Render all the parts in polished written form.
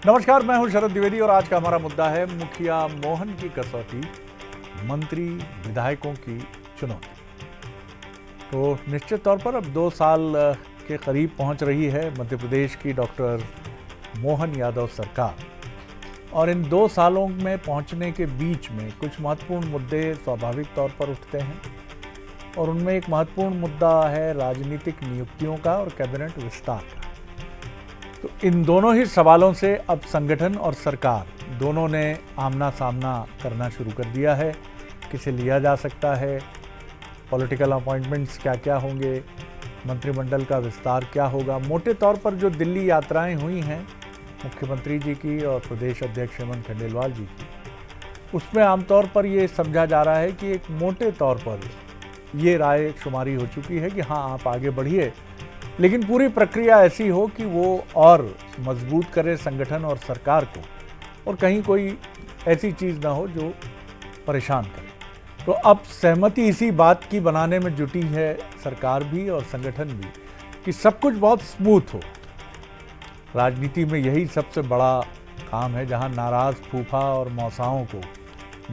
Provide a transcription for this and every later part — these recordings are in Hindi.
नमस्कार, मैं हूं शरद द्विवेदी और आज का हमारा मुद्दा है मुखिया मोहन की कसौटी, मंत्री विधायकों की चुनौती। तो निश्चित तौर पर अब 2 साल के करीब पहुंच रही है मध्य प्रदेश की डॉक्टर मोहन यादव सरकार, और इन 2 सालों में पहुंचने के बीच में कुछ महत्वपूर्ण मुद्दे स्वाभाविक तौर पर उठते हैं, और उनमें एक महत्वपूर्ण मुद्दा है राजनीतिक नियुक्तियों का और कैबिनेट विस्तार का। तो इन दोनों ही सवालों से अब संगठन और सरकार दोनों ने आमना सामना करना शुरू कर दिया है। किसे लिया जा सकता है, पॉलिटिकल अपॉइंटमेंट्स क्या क्या होंगे, मंत्रिमंडल का विस्तार क्या होगा। मोटे तौर पर जो दिल्ली यात्राएं हुई हैं मुख्यमंत्री जी की और प्रदेश अध्यक्ष हेमंत खंडेलवाल जी की, उसमें आमतौर पर ये समझा जा रहा है कि एक मोटे तौर पर ये राय शुमारी हो चुकी है कि हाँ, आप आगे बढ़िए, लेकिन पूरी प्रक्रिया ऐसी हो कि वो और मजबूत करे संगठन और सरकार को, और कहीं कोई ऐसी चीज़ ना हो जो परेशान करे। तो अब सहमति इसी बात की बनाने में जुटी है सरकार भी और संगठन भी कि सब कुछ बहुत स्मूथ हो। राजनीति में यही सबसे बड़ा काम है, जहां नाराज़ फूफा और मौसाओं को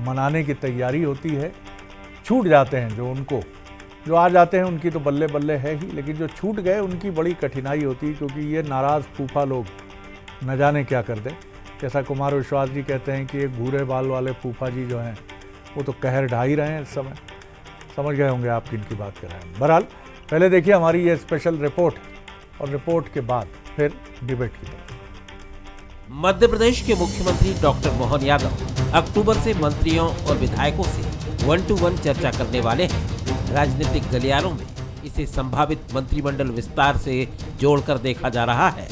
मनाने की तैयारी होती है। छूट जाते हैं जो आ जाते हैं उनकी तो बल्ले बल्ले है ही, लेकिन जो छूट गए उनकी बड़ी कठिनाई होती है, क्योंकि ये नाराज़ फूफा लोग न जाने क्या कर दें। जैसा कुमार विश्वास जी कहते हैं कि एक भूरे बाल वाले फूफा जी जो हैं वो तो कहर ढा ही रहे हैं इस समय। समझ गए होंगे आप किनकी बात कर रहे हैं। बहरहाल, पहले देखिए हमारी ये स्पेशल रिपोर्ट, और रिपोर्ट के बाद फिर डिबेट की तरफ। मध्य प्रदेश के मुख्यमंत्री डॉक्टर मोहन यादव अक्टूबर से मंत्रियों और विधायकों से 1-to-1 चर्चा करने वाले हैं। राजनीतिक गलियारों में इसे संभावित मंत्रिमंडल विस्तार से जोड़कर देखा जा रहा है।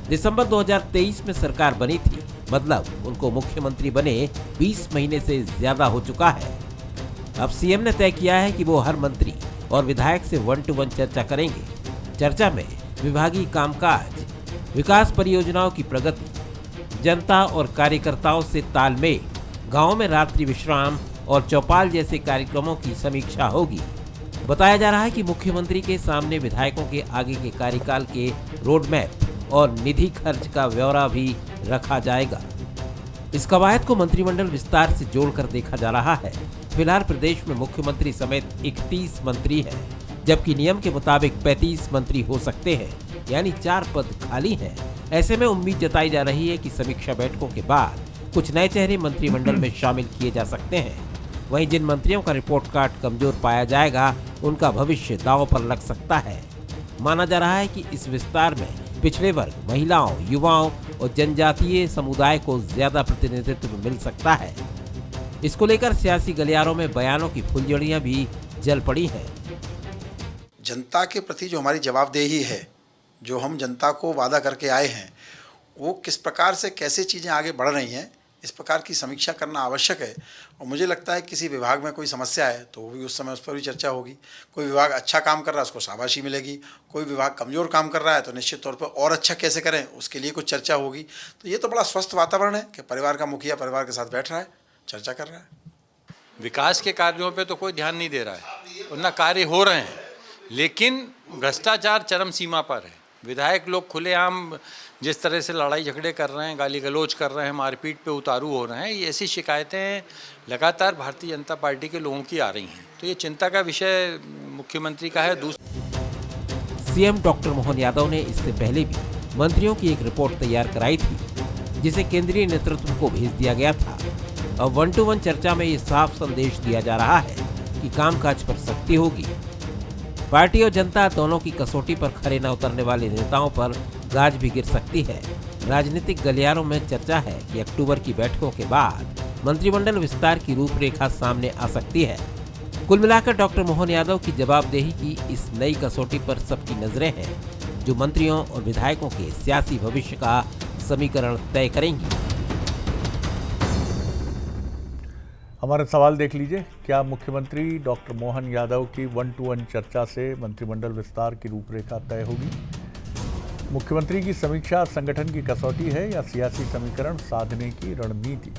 दिसंबर 2023 में सरकार बनी थी, मतलब उनको मुख्यमंत्री बने 20 महीने से ज्यादा हो चुका है। अब सीएम ने तय किया है कि वो हर मंत्री और विधायक से 1-to-1 चर्चा करेंगे। चर्चा में विभागीय कामकाज, विकास परियोजनाओं की प्रगति, जनता और कार्यकर्ताओं से तालमेल, गाँव में रात्रि विश्राम और चौपाल जैसे कार्यक्रमों की समीक्षा होगी। बताया जा रहा है कि मुख्यमंत्री के सामने विधायकों के आगे के कार्यकाल के रोड मैप और निधि खर्च का ब्यौरा भी रखा जाएगा। इस कवायद को मंत्रिमंडल विस्तार से जोड़कर देखा जा रहा है। फिलहाल प्रदेश में मुख्यमंत्री समेत 31 मंत्री हैं, जबकि नियम के मुताबिक 35 मंत्री हो सकते हैं, यानी 4 पद खाली हैं। ऐसे में उम्मीद जताई जा रही है कि समीक्षा बैठकों के बाद कुछ नए चेहरे मंत्रिमंडल में शामिल किए जा सकते हैं। वहीं जिन मंत्रियों का रिपोर्ट कार्ड कमजोर पाया जाएगा, उनका भविष्य दांव पर लग सकता है। माना जा रहा है कि इस विस्तार में पिछड़े वर्ग, महिलाओं, युवाओं और जनजातीय समुदाय को ज्यादा प्रतिनिधित्व मिल सकता है। इसको लेकर सियासी गलियारों में बयानों की फुलझड़ियां भी जल पड़ी हैं। जनता के प्रति जो हमारी जवाबदेही है, जो हम जनता को वादा करके आए हैं, वो किस प्रकार से कैसे चीज़ें आगे बढ़ रही हैं, इस प्रकार की समीक्षा करना आवश्यक है। और मुझे लगता है किसी विभाग में कोई समस्या है तो भी उस समय उस पर भी चर्चा होगी। कोई विभाग अच्छा काम कर रहा है, उसको शाबाशी मिलेगी। कोई विभाग कमज़ोर काम कर रहा है तो निश्चित तौर पर और अच्छा कैसे करें, उसके लिए कुछ चर्चा होगी। तो ये तो बड़ा स्वस्थ वातावरण है कि परिवार का मुखिया परिवार के साथ बैठ रहा है, चर्चा कर रहा है। विकास के कार्यों पे तो कोई ध्यान नहीं दे रहा है, और न कार्य हो रहे हैं, लेकिन भ्रष्टाचार चरम सीमा पर है। विधायक लोग खुलेआम जिस तरह से लड़ाई झगड़े कर रहे हैं, गाली गलौज कर रहे हैं, मारपीट पे उतारू हो रहे हैं, ये ऐसी शिकायतें लगातार भारतीय जनता पार्टी के लोगों की आ रही हैं। तो ये चिंता का विषय मुख्यमंत्री का है। सीएम डॉक्टर मोहन यादव ने इससे पहले भी मंत्रियों की एक रिपोर्ट तैयार कराई थी, जिसे केंद्रीय नेतृत्व को भेज दिया गया था। अब 1-to-1 चर्चा में ये साफ संदेश दिया जा रहा है कि कामकाज पर सख्ती होगी। पार्टी और जनता दोनों की कसौटी पर खरे न उतरने वाले नेताओं पर गाज भी गिर सकती है। राजनीतिक गलियारों में चर्चा है कि अक्टूबर की बैठकों के बाद मंत्रिमंडल विस्तार की रूपरेखा सामने आ सकती है। कुल मिलाकर डॉक्टर मोहन यादव की जवाबदेही की इस नई कसौटी पर सबकी नजरें हैं, जो मंत्रियों और विधायकों के सियासी भविष्य का समीकरण तय करेंगी। हमारा सवाल देख लीजिए, क्या मुख्यमंत्री डॉक्टर मोहन यादव की 1-to-1 चर्चा से मंत्रिमंडल विस्तार की रूपरेखा तय होगी? मुख्यमंत्री की समीक्षा संगठन की कसौटी है या सियासी समीकरण साधने की रणनीति?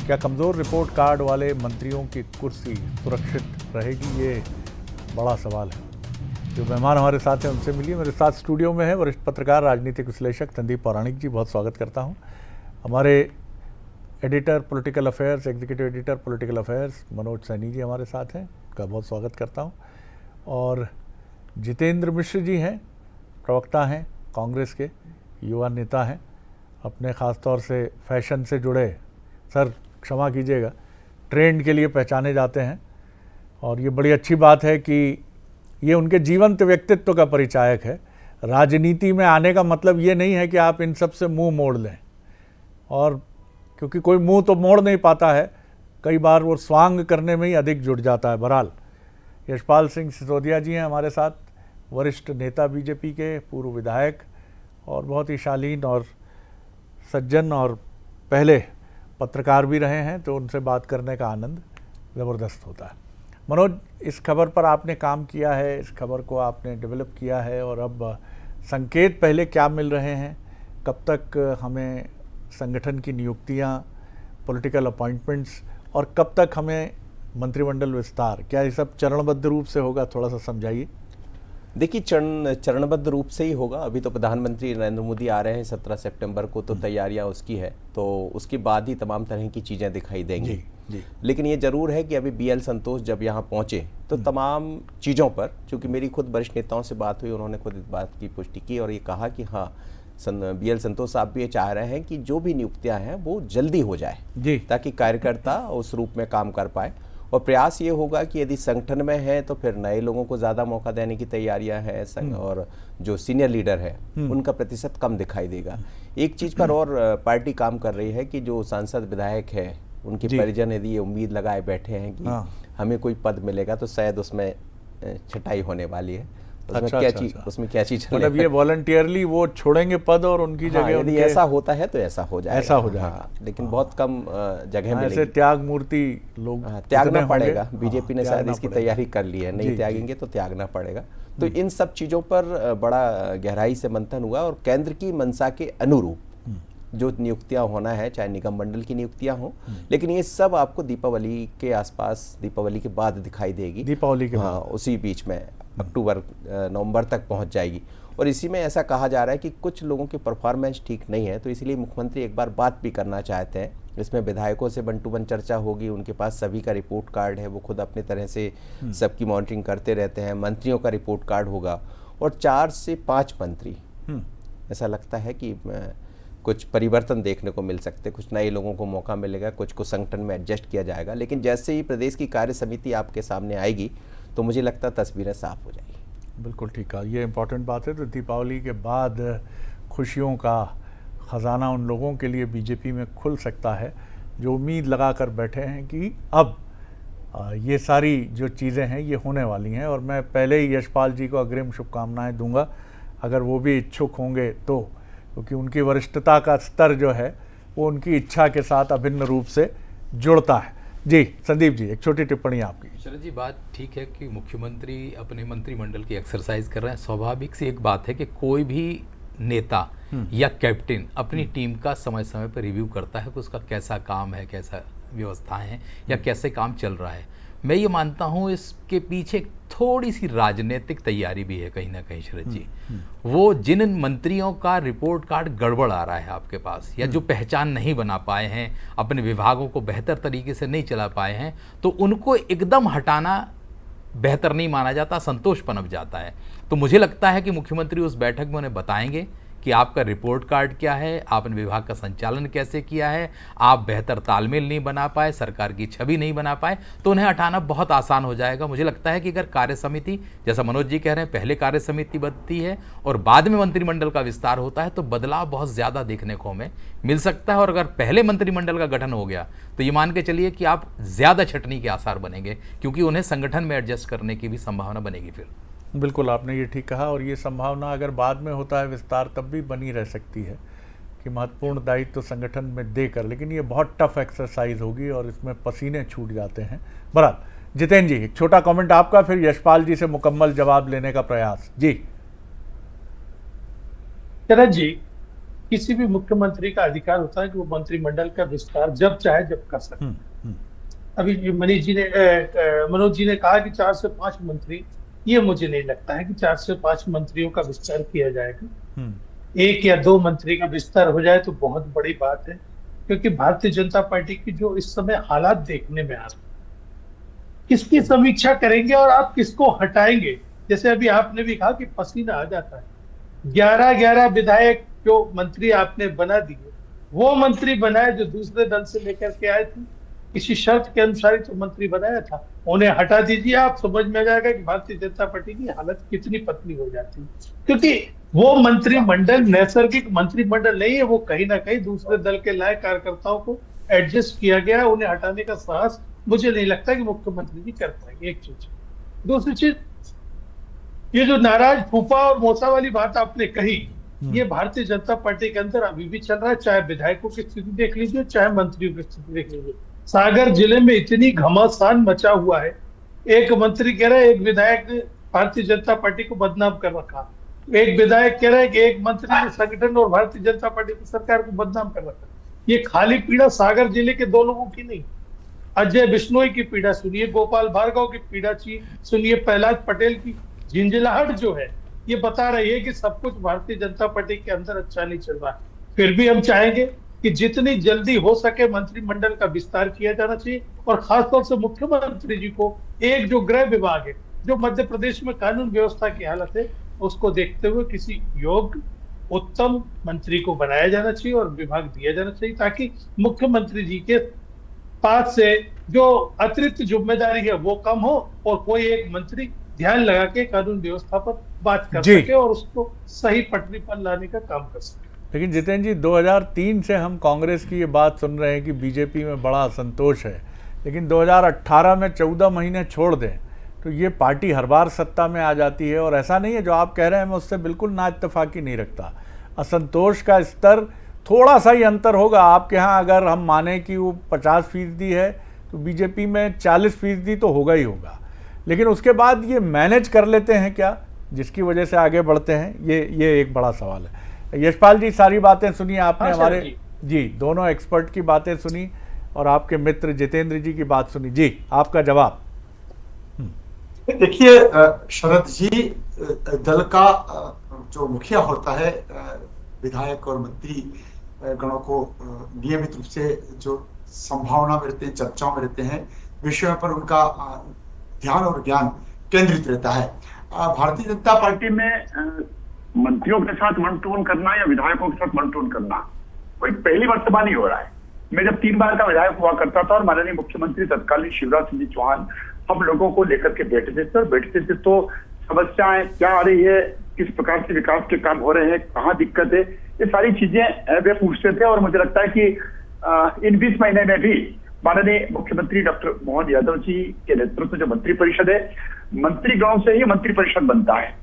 क्या कमज़ोर रिपोर्ट कार्ड वाले मंत्रियों की कुर्सी सुरक्षित रहेगी? ये बड़ा सवाल है। जो मेहमान हमारे साथ हैं उनसे मिलिए। मेरे साथ स्टूडियो में है वरिष्ठ पत्रकार, राजनीतिक विश्लेषक संदीप पौराणिक जी। बहुत स्वागत करता हूँ। हमारे editor political affairs, executive editor political affairs Manoj Saini ji हमारे साथ हैं, उनका बहुत स्वागत करता हूं। और जितेंद्र मिश्र जी हैं, प्रवक्ता हैं, कांग्रेस के युवा नेता हैं, अपने ख़ास तौर से फैशन से जुड़े, सर क्षमा कीजिएगा, ट्रेंड के लिए पहचाने जाते हैं। और ये बड़ी अच्छी बात है कि ये उनके जीवंत व्यक्तित्व का परिचायक है। राजनीति में आने का मतलब ये नहीं है कि आप इन सब से मुंह मोड़ लें, और क्योंकि कोई मुंह तो मोड़ नहीं पाता है, कई बार वो स्वांग करने में ही अधिक जुट जाता है। बहरहाल यशपाल सिंह सिसोदिया जी हैं हमारे साथ, वरिष्ठ नेता बीजेपी के, पूर्व विधायक और बहुत ही शालीन और सज्जन, और पहले पत्रकार भी रहे हैं, तो उनसे बात करने का आनंद ज़बरदस्त होता है। मनोज, इस खबर पर आपने काम किया है, इस खबर को आपने डेवलप किया है, और अब संकेत पहले क्या मिल रहे हैं, कब तक हमें संगठन की नियुक्तियां, पॉलिटिकल अपॉइंटमेंट्स, और कब तक हमें मंत्रिमंडल विस्तार, क्या ये सब चरणबद्ध रूप से होगा, थोड़ा सा समझाइए। देखिए, चरणबद्ध रूप से ही होगा। अभी तो प्रधानमंत्री नरेंद्र मोदी आ रहे हैं 17 सितंबर को, तो तैयारियां उसकी है, तो उसके बाद ही तमाम तरह की चीज़ें दिखाई देंगी। जी। लेकिन ये जरूर है कि अभी BL संतोष जब यहाँ पहुँचे तो तमाम चीज़ों पर, चूँकि मेरी खुद वरिष्ठ नेताओं से बात हुई, उन्होंने खुद इस बात की पुष्टि की और ये कहा कि हाँ, BL संतोष साहब भी ये चाह रहे हैं कि जो भी नियुक्तियाँ हैं वो जल्दी हो जाए जी, ताकि कार्यकर्ता उस रूप में काम कर पाए। और प्रयास ये होगा कि यदि संगठन में है तो फिर नए लोगों को ज़्यादा मौका देने की तैयारियां हैं, और जो सीनियर लीडर है उनका प्रतिशत कम दिखाई देगा। एक चीज़ पर और पार्टी काम कर रही है कि जो सांसद विधायक है उनके परिजन यदि ये उम्मीद लगाए बैठे हैं कि हमें कोई पद मिलेगा तो शायद उसमें छटाई होने वाली है। उसमें क्या चीज मतलब ये वॉलंटियरली वो छोड़ेंगे पद और उनकी जगह यदि ऐसा होता है तो ऐसा हो जाएगा, ऐसा हो जाएगा। लेकिन बहुत कम जगह मिलेगी। ऐसे त्याग मूर्ति लोग त्यागना पड़ेगा। बीजेपी ने शायद इसकी तैयारी कर ली है, नहीं त्यागेंगे तो त्यागना पड़ेगा। तो इन सब चीज़ों पर बड़ा गहराई से मंथन हुआ और केंद्र की मंशा के अनुरूप जो नियुक्तियां होना है, चाहे निगम मंडल की नियुक्तियां हो, लेकिन ये सब आपको दीपावली के आसपास, दीपावली के बाद दिखाई देगी। दीपावली के बाद उसी बीच में अक्टूबर नवंबर तक पहुंच जाएगी। और इसी में ऐसा कहा जा रहा है कि कुछ लोगों की परफॉर्मेंस ठीक नहीं है, तो इसलिए मुख्यमंत्री एक बार बात भी करना चाहते हैं। इसमें विधायकों से 1 to 1 चर्चा होगी, उनके पास सभी का रिपोर्ट कार्ड है, वो खुद अपनी तरह से सबकी मॉनिटरिंग करते रहते हैं। मंत्रियों का रिपोर्ट कार्ड होगा और 4 से 5 मंत्री, ऐसा लगता है कि कुछ परिवर्तन देखने को मिल सकते, कुछ नए लोगों को मौका मिलेगा, कुछ को संगठन में एडजस्ट किया जाएगा। लेकिन जैसे ही प्रदेश की कार्य समिति आपके सामने आएगी तो मुझे लगता है तस्वीरें साफ हो जाएगी। बिल्कुल ठीक है, ये इम्पोर्टेंट बात है। तो दीपावली के बाद खुशियों का ख़जाना उन लोगों के लिए बीजेपी में खुल सकता है जो उम्मीद लगा कर बैठे हैं कि अब ये सारी जो चीज़ें हैं ये होने वाली हैं। और मैं पहले ही यशपाल जी को अग्रिम शुभकामनाएं दूंगा, अगर वो भी इच्छुक होंगे तो, क्योंकि उनकी वरिष्ठता का स्तर जो है वो उनकी इच्छा के साथ अभिन्न रूप से जुड़ता है। जी संदीप जी, एक छोटी टिप्पणी आपकी। शरद जी, बात ठीक है कि मुख्यमंत्री अपने मंत्रिमंडल की एक्सरसाइज कर रहे हैं। स्वाभाविक सी एक बात है कि कोई भी नेता या कैप्टन अपनी टीम का समय समय पर रिव्यू करता है कि उसका कैसा काम है, कैसा व्यवस्थाएं हैं या कैसे काम चल रहा है। मैं ये मानता हूँ इसके पीछे थोड़ी सी राजनीतिक तैयारी भी है कहीं ना कहीं शरद जी। वो जिन मंत्रियों का रिपोर्ट कार्ड गड़बड़ आ रहा है आपके पास, या जो पहचान नहीं बना पाए हैं, अपने विभागों को बेहतर तरीके से नहीं चला पाए हैं, तो उनको एकदम हटाना बेहतर नहीं माना जाता, संतोष पनप जाता है। तो मुझे लगता है कि मुख्यमंत्री उस बैठक में उन्हें बताएंगे कि आपका रिपोर्ट कार्ड क्या है, आपने विभाग का संचालन कैसे किया है, आप बेहतर तालमेल नहीं बना पाए, सरकार की छवि नहीं बना पाए, तो उन्हें हटाना बहुत आसान हो जाएगा। मुझे लगता है कि अगर कार्य समिति, जैसा मनोज जी कह रहे हैं, पहले कार्य समिति बनती है और बाद में मंत्रिमंडल का विस्तार होता है, तो बदलाव बहुत ज़्यादा देखने को हमें मिल सकता है। और अगर पहले मंत्रिमंडल का गठन हो गया तो ये मान के चलिए कि आप ज़्यादा छटनी के आसार बनेंगे, क्योंकि उन्हें संगठन में एडजस्ट करने की भी संभावना बनेगी। फिर बिल्कुल आपने ये ठीक कहा, और ये संभावना अगर बाद में होता है विस्तार तब भी बनी रह सकती है कि महत्वपूर्ण दायित्व तो संगठन में देकर, लेकिन ये बहुत टफ एक्सरसाइज होगी और इसमें पसीने छूट जाते हैं। बहरहाल जितेंद्र जी, एक छोटा कमेंट आपका, फिर यशपाल जी से मुकम्मल जवाब लेने का प्रयास। जी शरद जी, किसी भी मुख्यमंत्री का अधिकार होता है कि वो मंत्रिमंडल का विस्तार जब चाहे जब कर सकते। अभी मनोज जी ने कहा कि 4 से 5 मंत्री, ये मुझे नहीं लगता है कि 4 से 5 मंत्रियों का विस्तार किया जाएगा। 1 या 2 मंत्री का विस्तार हो जाए तो बहुत बड़ी बात है। क्योंकि भारतीय जनता पार्टी की जो इस समय हालात देखने में आ रहे हैं, किसकी समीक्षा करेंगे और आप किसको हटाएंगे? जैसे अभी आपने भी कहा कि पसीना आ जाता है। 11 विधायक जो मंत्री आपने बना दिए, वो मंत्री बनाए जो दूसरे दल से लेकर के आए थे, किसी शर्त के अनुसार ही तो मंत्री बनाया था। उन्हें हटा दीजिए, आप समझ में आ जाएगा कि भारतीय जनता पार्टी की हालत कितनी पतली हो जाती है। क्योंकि वो मंत्रिमंडल नैसर्गिक मंत्रिमंडल नहीं है, वो कहीं ना कहीं दूसरे दल के लायक कार्यकर्ताओं को एडजस्ट किया गया है। उन्हें हटाने का साहस मुझे नहीं लगता कि मुख्यमंत्री जी कर पाएंगे। एक चीज, दूसरी चीज, ये जो नाराज फूफा और मौसा वाली बात आपने कही, ये भारतीय जनता पार्टी के अंदर अभी भी चल रहा है। चाहे विधायकों की स्थिति देख लीजिए, चाहे मंत्रियों की स्थिति देख लीजिए। सागर जिले में इतनी घमासान मचा हुआ है, एक मंत्री कह रहा है एक विधायक ने भारतीय जनता पार्टी को बदनाम कर रखा, एक विधायक कह रहा है कि एक मंत्री ने संगठन और भारतीय जनता पार्टी की सरकार को बदनाम कर रखा। ये खाली पीड़ा सागर जिले के 2 लोगों की नहीं, अजय बिश्नोई की पीड़ा सुनिए, गोपाल भार्गव की पीड़ा सुनिए, प्रहलाद पटेल की झिंझलाहट जो है ये बता रही है कि सब कुछ भारतीय जनता पार्टी के अंदर अच्छा नहीं चल रहा है। फिर भी हम चाहेंगे कि जितनी जल्दी हो सके मंत्रिमंडल का विस्तार किया जाना चाहिए, और खासतौर से मुख्यमंत्री जी को एक जो गृह विभाग है, जो मध्य प्रदेश में कानून व्यवस्था की हालत है, उसको देखते हुए किसी योग्य उत्तम मंत्री को बनाया जाना चाहिए और विभाग दिया जाना चाहिए, ताकि मुख्यमंत्री जी के पास से जो अतिरिक्त जिम्मेदारी है वो कम हो और कोई एक मंत्री ध्यान लगा के कानून व्यवस्था पर बात कर सके और उसको सही पटरी पर लाने का काम कर सके। लेकिन जितेंद्र जी, 2003 से हम कांग्रेस की ये बात सुन रहे हैं कि बीजेपी में बड़ा असंतोष है, लेकिन 2018 में 14 महीने छोड़ दें तो ये पार्टी हर बार सत्ता में आ जाती है। और ऐसा नहीं है जो आप कह रहे हैं, मैं उससे बिल्कुल ना इत्तेफाकी नहीं रखता। असंतोष का स्तर थोड़ा सा ही अंतर होगा। आपके यहाँ अगर हम माने कि वो 50% है तो बीजेपी में 40% तो होगा ही होगा, लेकिन उसके बाद ये मैनेज कर लेते हैं क्या, जिसकी वजह से आगे बढ़ते हैं, ये एक बड़ा सवाल है। यशपाल जी, सारी बातें सुनी आपने, हमारे जी दोनों एक्सपर्ट की बातें सुनी और आपके मित्र जितेंद्र जी की बात सुनी। जी, आपका जवाब। देखिए शरद जी, दल का जो मुखिया होता है, विधायक और मंत्री गणों को नियमित रूप से जो संभावना में रहते हैं, चर्चाओं में रहते हैं, विषयों पर उनका ध्यान और ज्ञान केंद्रित रहता है। भारतीय जनता पार्टी में मंत्रियों के साथ वन टू वन करना या विधायकों के साथ वन टू वन करना कोई पहली मर्तबा नहीं हो रहा है। मैं जब 3 बार का विधायक हुआ करता था और माननीय मुख्यमंत्री तत्कालीन शिवराज सिंह चौहान हम लोगों को लेकर के बैठते थे तो समस्याएं क्या आ रही है, किस प्रकार से विकास के काम हो रहे हैं, कहाँ दिक्कत है, ये सारी चीजें वे पूछते थे। और मुझे लगता है कि इन 20 महीने में भी माननीय मुख्यमंत्री डॉक्टर मोहन यादव जी के नेतृत्व जो मंत्रिपरिषद है, मंत्रीगणों से ही मंत्रिपरिषद बनता है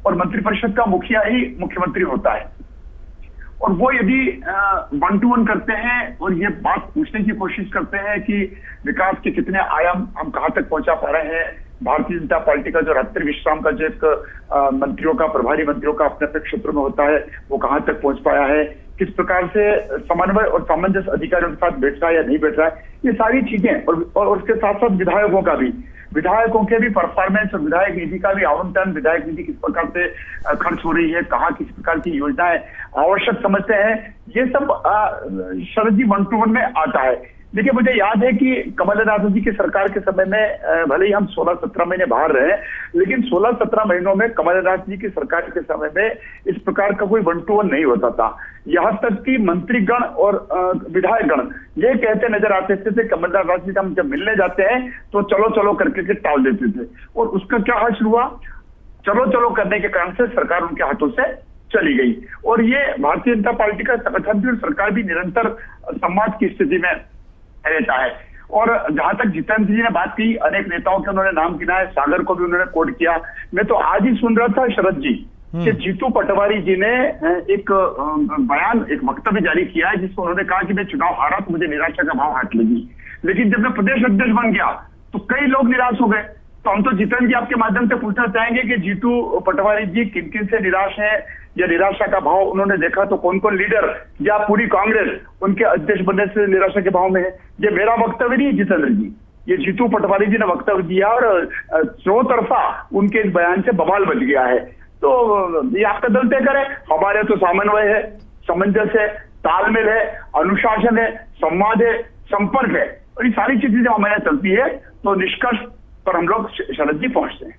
और मंत्रिपरिषद का मुखिया ही मुख्यमंत्री होता है। और वो यदि 1 to 1 करते हैं और ये बात पूछने की कोशिश करते हैं कि विकास के कितने आयाम हम कहाँ तक पहुंचा पा रहे हैं, भारतीय जनता पार्टी का जो रात्रि विश्राम का जो एक मंत्रियों का, प्रभारी मंत्रियों का अपने अपने क्षेत्र में होता है, वो कहाँ तक पहुंच पाया है, किस प्रकार से समन्वय और सामंजस्य अधिकारियों के साथ बैठ रहा है या नहीं बैठ रहा है, ये सारी चीजें। और उसके साथ साथ विधायकों के भी परफॉर्मेंस और विधायक निधि का भी आवंटन, विधायक निधि किस प्रकार से खर्च हो रही है, कहाँ किस प्रकार की योजनाएं आवश्यक समझते हैं, ये सब शरद जी 1 to 1 में आता है। देखिए, मुझे याद है कि कमलनाथ जी की सरकार के समय में भले ही हम 16-17 महीने बाहर रहे, लेकिन 16-17 महीनों में कमलनाथ जी की सरकार के समय में इस प्रकार का कोई 1 to 1 नहीं होता था। यहाँ तक कि मंत्रीगण और विधायकगण ये कहते नजर आते थे कमलनाथ जी से हम जब मिलने जाते हैं तो चलो चलो करके टाल देते थे, और उसका क्या हासिल हुआ, चलो चलो करने के कारण से सरकार उनके हाथों से चली गई। और ये भारतीय जनता पार्टी का संगठन भी और सरकार भी निरंतर संवाद की स्थिति में रहता है। और जहां तक जितेंद्र जी ने बात की, अनेक नेताओं के उन्होंने नाम गिना है, सागर को भी उन्होंने कोट किया। मैं तो आज ही सुन रहा था शरद जी कि जीतू पटवारी जी ने एक बयान, एक वक्तव्य जारी किया है जिसमें उन्होंने कहा कि मैं चुनाव हारा तो मुझे निराशा का भाव हाथ लगी, लेकिन जब मैं प्रदेश अध्यक्ष बन गया तो कई लोग निराश हो गए। तो हम तो जितेंद्र जी आपके माध्यम से पूछना चाहेंगे कि जीतू पटवारी जी किन किन से निराश है या निराशा का भाव उन्होंने देखा, तो कौन कौन लीडर या पूरी कांग्रेस उनके अध्यक्ष बनने से निराशा के भाव में है। ये मेरा वक्तव्य नहीं है जितेंद्र जी, ये जीतू पटवारी जी ने वक्तव्य दिया और चारों तरफा उनके इस बयान से बवाल बच गया है। तो ये आपका दल तय करे, हमारे तो सामन्वय है, सामंजस्य है, तालमेल है, अनुशासन है, संवाद है, संपर्क है, और ये सारी चीजें जब हमारे यहाँ चलती है तो निष्कर्ष पर हम लोग शरद जी पहुंचते हैं।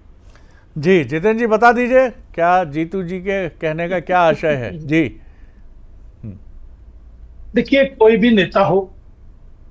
जी जितेंद्र जी बता दीजिए क्या जीतू जी के कहने का क्या आशय है। जी देखिए, कोई भी नेता हो,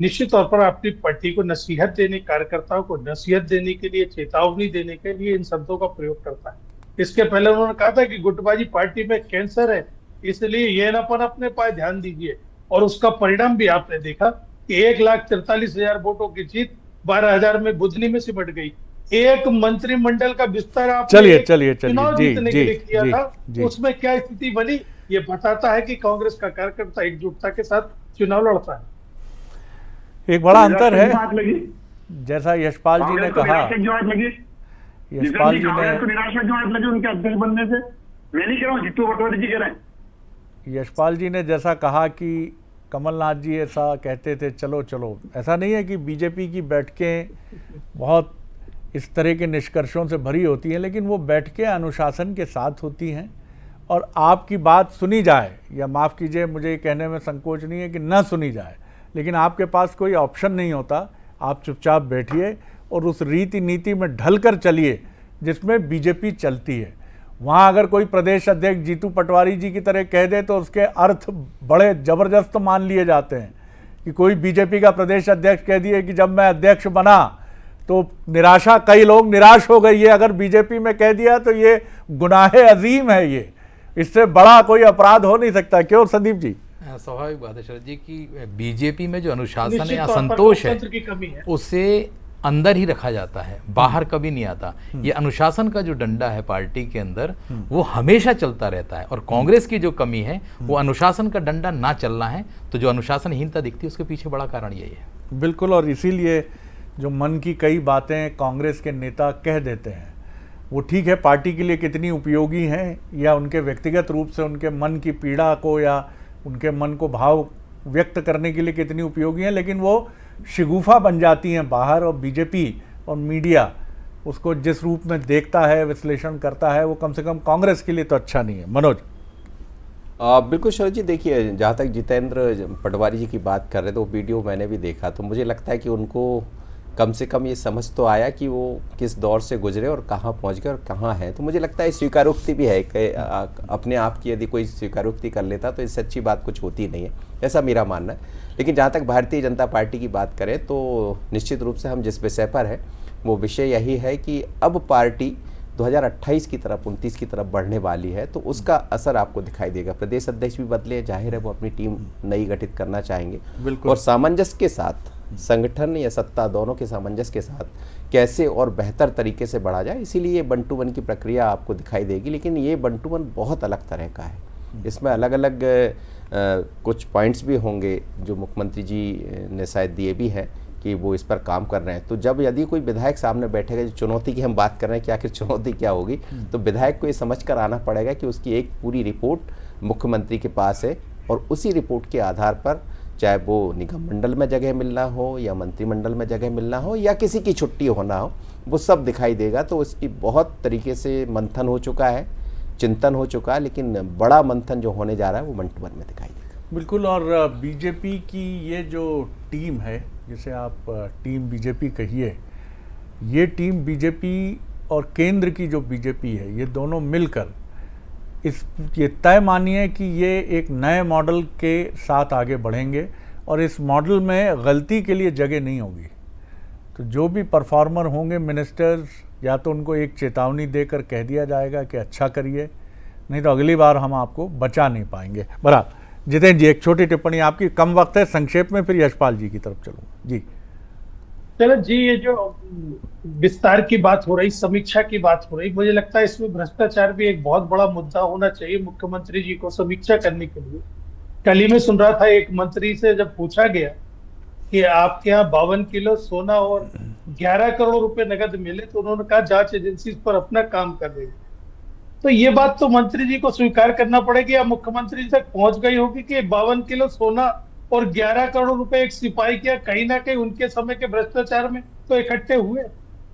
निश्चित तौर पर अपनी पार्टी को नसीहत देने, कार्यकर्ताओं को नसीहत देने के लिए, चेतावनी देने के लिए इन शब्दों का प्रयोग करता है। इसके पहले उन्होंने कहा था कि गुटबाजी पार्टी में कैंसर है, इसलिए ये ना पर अपने पास ध्यान दीजिए, और उसका परिणाम भी आपने देखा कि 1,43,000 वोटों की जीत 12,000 में बुधनी में सिमट गई। एक मंत्रिमंडल का विस्तार आपने चलिए चुनाव जीतने के लिए किया था, जी। उसमें क्या स्थिति बनी, ये बताता है कि कांग्रेस का कार्यकर्ता एकजुटता के साथ चुनाव लड़ता है। एक बड़ा अंतर है, बात लगी जैसा यशपाल जी ने कहा, यशपाल जी ने निराशाजनक लगी उनके अध्यक्ष बनने से। मैं नहीं कह रहा हूँ, जीतू पटवारी जी कह रहे हैं। यशपाल जी ने जैसा कहा कि कमलनाथ जी ऐसा कहते थे चलो चलो, ऐसा नहीं है कि बीजेपी की बैठकें बहुत इस तरह के निष्कर्षों से भरी होती हैं, लेकिन वो बैठकें अनुशासन के साथ होती हैं और आपकी बात सुनी जाए, या माफ़ कीजिए मुझे कहने में संकोच नहीं है कि न सुनी जाए, लेकिन आपके पास कोई ऑप्शन नहीं होता। आप चुपचाप बैठिए और उस रीति नीति में ढल कर चलिए जिसमें बीजेपी चलती है। वहाँ अगर कोई प्रदेश अध्यक्ष जीतू पटवारी जी की तरह कह दे तो उसके अर्थ बड़े ज़बरदस्त मान लिए जाते हैं कि कोई बीजेपी का प्रदेश अध्यक्ष कह दिए कि जब मैं अध्यक्ष बना तो निराशा, कई लोग निराश हो गई। ये अगर बीजेपी में कह दिया तो ये गुनाहे अजीम है, ये इससे बड़ा कोई अपराध हो नहीं सकता। क्यों संदीप जी? स्वाभाविक बात है शरद जी की बीजेपी में जो अनुशासन है, निश्चित तौर पर असंतोष है, लोकतंत्र की कमी है, उसे अंदर ही रखा जाता है, बाहर कभी नहीं आता। ये अनुशासन का जो डंडा है पार्टी के अंदर, वो हमेशा चलता रहता है, और कांग्रेस की जो कमी है वो अनुशासन का डंडा ना चलना है। तो जो अनुशासनहीनता दिखती है उसके पीछे बड़ा कारण यही है। बिल्कुल, और इसीलिए जो मन की कई बातें कांग्रेस के नेता कह देते हैं वो ठीक है, पार्टी के लिए कितनी उपयोगी हैं या उनके व्यक्तिगत रूप से उनके मन की पीड़ा को या उनके मन को भाव व्यक्त करने के लिए कितनी उपयोगी हैं, लेकिन वो शिगुफा बन जाती हैं बाहर, और बीजेपी और मीडिया उसको जिस रूप में देखता है, विश्लेषण करता है, वो कम से कम कांग्रेस के लिए तो अच्छा नहीं है। मनोज? बिल्कुल शरद जी, देखिए जहाँ तक जितेंद्र पटवारी जी की बात कर रहे थे, वो वीडियो मैंने भी देखा, तो मुझे लगता है कि उनको कम से कम ये समझ तो आया कि वो किस दौर से गुजरे और कहाँ पहुँच गए और कहाँ हैं। तो मुझे लगता है स्वीकारोक्ति भी है कि अपने आप की यदि कोई स्वीकारोक्ति कर लेता तो इससे अच्छी बात कुछ होती नहीं है, ऐसा मेरा मानना है। लेकिन जहाँ तक भारतीय जनता पार्टी की बात करें तो निश्चित रूप से हम जिस विषय पर है वो विषय यही है कि अब पार्टी 2028 की तरफ, 29 की तरफ बढ़ने वाली है, तो उसका असर आपको दिखाई देगा। प्रदेश अध्यक्ष भी बदले, जाहिर है वो अपनी टीम नई गठित करना चाहेंगे, और सामंजस्य के साथ, संगठन या सत्ता दोनों के सामंजस्य के साथ कैसे और बेहतर तरीके से बढ़ा जाए, इसीलिए 1-to-1 की प्रक्रिया आपको दिखाई देगी। लेकिन ये 1-to-1 बहुत अलग तरह का है, इसमें अलग अलग कुछ पॉइंट्स भी होंगे जो मुख्यमंत्री जी ने शायद दिए भी हैं कि वो इस पर काम कर रहे हैं। तो जब यदि कोई विधायक सामने बैठेगा, जो चुनौती की हम बात कर रहे हैं कि आखिर चुनौती क्या होगी, तो विधायक को ये समझ कर आना पड़ेगा कि उसकी एक पूरी रिपोर्ट मुख्यमंत्री के पास है, और उसी रिपोर्ट के आधार पर चाहे वो निगम मंडल में जगह मिलना हो या मंत्रिमंडल में जगह मिलना हो या किसी की छुट्टी होना हो, वो सब दिखाई देगा। तो इसकी बहुत तरीके से मंथन हो चुका है, चिंतन हो चुका है, लेकिन बड़ा मंथन जो होने जा रहा है वो 1-to-1 में दिखाई देगा। बिल्कुल, और बीजेपी की ये जो टीम है, जिसे आप टीम बीजेपी कहिए, ये टीम बीजेपी और केंद्र की जो बीजेपी है, ये दोनों मिलकर ये तय मानिए कि ये एक नए मॉडल के साथ आगे बढ़ेंगे, और इस मॉडल में गलती के लिए जगह नहीं होगी। तो जो भी परफॉर्मर होंगे मिनिस्टर्स, या तो उनको एक चेतावनी देकर कह दिया जाएगा कि अच्छा करिए, नहीं तो अगली बार हम आपको बचा नहीं पाएंगे। बराबर। जितेंद्र जी, एक छोटी टिप्पणी आपकी, कम वक्त है, संक्षेप में, फिर यशपाल जी की तरफ चलूँगा। जी चलो जी, ये जो विस्तार की बात हो रही, समीक्षा की बात हो रही, मुझे लगता है इसमें भ्रष्टाचार भी एक बहुत बड़ा मुद्दा होना चाहिए मुख्यमंत्री जी को समीक्षा करने के लिए। कल ही में सुन रहा था, एक मंत्री से जब पूछा गया कि आपके यहाँ 52 किलो सोना और 11 करोड़ रुपए नगद मिले, तो उन्होंने कहा जांच एजेंसी इस पर अपना काम कर रही है। तो ये बात तो मंत्री जी को स्वीकार करना पड़ेगी, या मुख्यमंत्री तक पहुंच गई होगी कि 52 किलो सोना और 11 करोड़ रुपए एक सिपाही के कहीं ना कहीं उनके समय के भ्रष्टाचार में तो इकट्ठे हुए।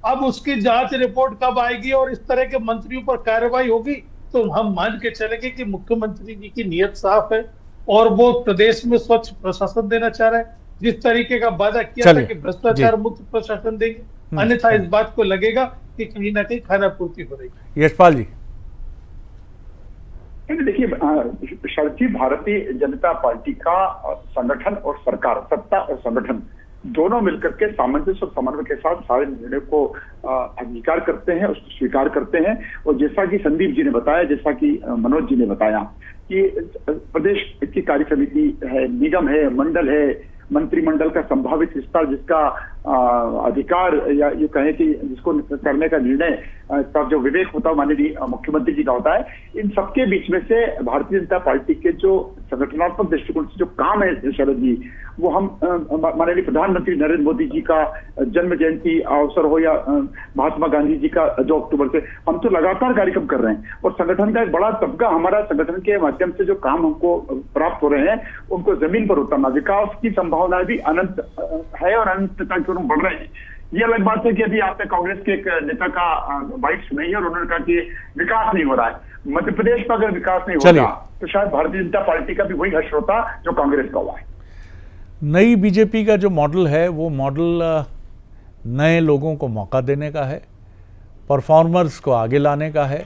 अब उसकी जांच रिपोर्ट कब आएगी और इस तरह के मंत्रियों पर कार्रवाई होगी, तो हम मान के चलेंगे कि मुख्यमंत्री जी की नीयत साफ है और वो प्रदेश में स्वच्छ प्रशासन देना चाह रहा है। जिस तरीके का वादा किया था कि भ्रष्टाचार मुक्त प्रशासन देंगे, अन्यथा इस बात को लगेगा कि कहीं ना कहीं खाना पूर्ति हो रही है। यशपाल जी, देखिए शरद जी, भारतीय जनता पार्टी का संगठन और सरकार, सत्ता और संगठन दोनों मिलकर के सामंजस्य और समन्वय के साथ सारे निर्णय को अंगीकार करते हैं, उसको स्वीकार करते हैं। और जैसा कि संदीप जी ने बताया, जैसा कि मनोज जी ने बताया कि प्रदेश की कार्य समिति है, निगम है, मंडल है, मंत्रिमंडल का संभावित विस्तार, जिसका अधिकार या ये कहें कि जिसको करने का निर्णय का जो विवेक होता है माननीय मुख्यमंत्री जी का होता है, इन सबके बीच में से भारतीय जनता पार्टी के जो संगठनात्मक दृष्टिकोण से जो काम है शरद जी, वो हम माननीय प्रधानमंत्री नरेंद्र मोदी जी का जन्म जयंती अवसर हो या महात्मा गांधी जी का 2 अक्टूबर से, हम तो लगातार कार्यक्रम कर रहे हैं। और संगठन का एक बड़ा तबका हमारा संगठन के माध्यम से जो काम हमको प्राप्त हो रहे हैं, उनको जमीन पर उतरना, विकास की संभावनाएं भी अनंत है और अनंतता की ओर बढ़ रहे हैं। ये अलग बात है कि अभी आपने कांग्रेस के एक नेता का बाइट सुनाई है और उन्होंने कहा कि विकास नहीं हो रहा है। मध्य प्रदेश में अगर विकास नहीं होता तो शायद भारतीय जनता पार्टी का भी वही हश्र होता जो कांग्रेस का हुआ है। नई बीजेपी का जो मॉडल है वो मॉडल नए लोगों को मौका देने का है, परफॉर्मर्स को आगे लाने का है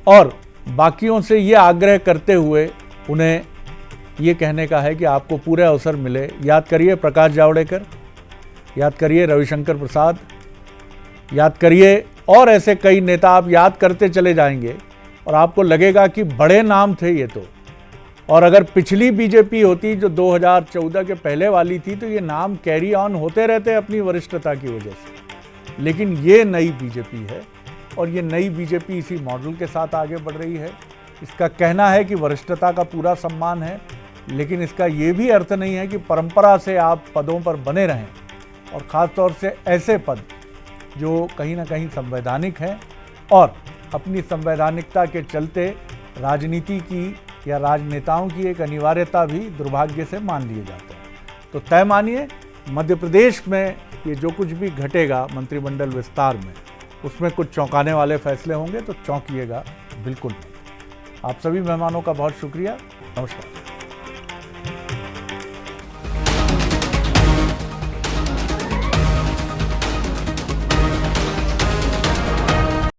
और बाकियों से ये आग्रह करते हुए उन्हें ये कहने का है कि आपको पूरे अवसर मिले। याद करिए प्रकाश जावड़ेकर, याद करिए रविशंकर प्रसाद, याद करिए और ऐसे कई नेता आप याद करते चले जाएंगे और आपको लगेगा कि बड़े नाम थे ये तो। और अगर पिछली बीजेपी होती जो 2014 के पहले वाली थी तो ये नाम कैरी ऑन होते रहते अपनी वरिष्ठता की वजह से। लेकिन ये नई बीजेपी है और ये नई बीजेपी इसी मॉडल के साथ आगे बढ़ रही है। इसका कहना है कि वरिष्ठता का पूरा सम्मान है, लेकिन इसका ये भी अर्थ नहीं है कि परंपरा से आप पदों पर बने रहें और ख़ास तौर से ऐसे पद जो कहीं ना कहीं संवैधानिक हैं और अपनी संवैधानिकता के चलते राजनीति की या राजनेताओं की एक अनिवार्यता भी दुर्भाग्य से मान लिए जाते हैं। तो तय मानिए मध्य प्रदेश में ये जो कुछ भी घटेगा मंत्रिमंडल विस्तार में, उसमें कुछ चौंकाने वाले फैसले होंगे तो चौंकिएगा बिल्कुल। आप सभी मेहमानों का बहुत शुक्रिया। नमस्कार।